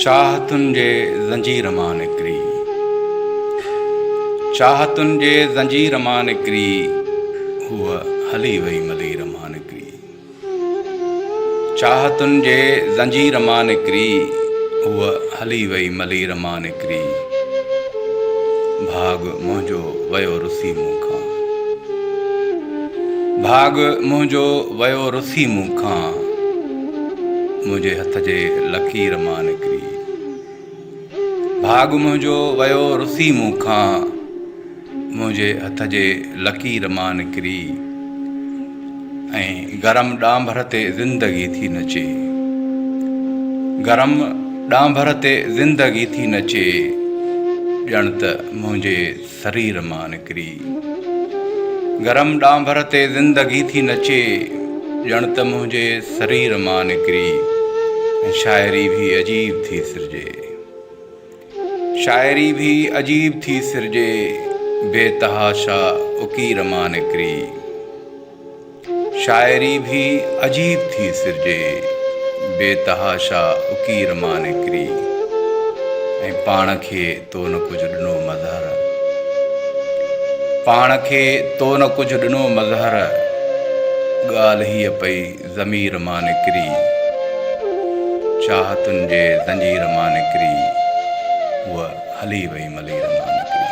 चाहतुनि जे ज़ंजीर मां निकिरी, चाहतुनि जे ज़ंजीर मां निकिरी, हूअ हली वई मलीर मां निकिरी। चाहतुनि जे ज़ंजीर मां निकिरी, हूअ हली वई मलीर मां निकिरी। भाग मुंहिंजो वयो रुसी मूंखां, भाग मुंहिंजो वयो रुसी मूंखां, मुंहिंजे हथ जे लकीर मां निकिरी। भाग मुंहिंजो वयो रुसी मूंखां, मुंहिंजे हथ जे लकीर मां निकिरी। ऐं गरम ॾांभर ते ज़िंदगी थी नचे, गरम ॾांभर ते ज़िंदगी थी नचे, ॼण त मुंहिंजे शरीर मां निकिरी। गरम ॾांभर ते ज़िंदगी थी नचे, ॼण त मुंहिंजे शरीर मां निकिरी। ऐं शाइरी भी अजीब थी सिरजे, शाइरी भी अजीब थी सिरजे, बेतहाशा उकीर मां निकिरी। शाइरी भी अजीब थी सिरजे, बेतहाशा उकीर मां निकिरी। ऐं पाण खे तो न कुझु ॾिनो मज़हर, पाण खे तो न कुझु ॾिनो मज़हर, ॻाल्हि हीअ पई ज़मीर मां निकिरी। चाहतुनि जे ज़ंजीर मां निकिरी, हूअ हली वई मलीर मां निकिरी।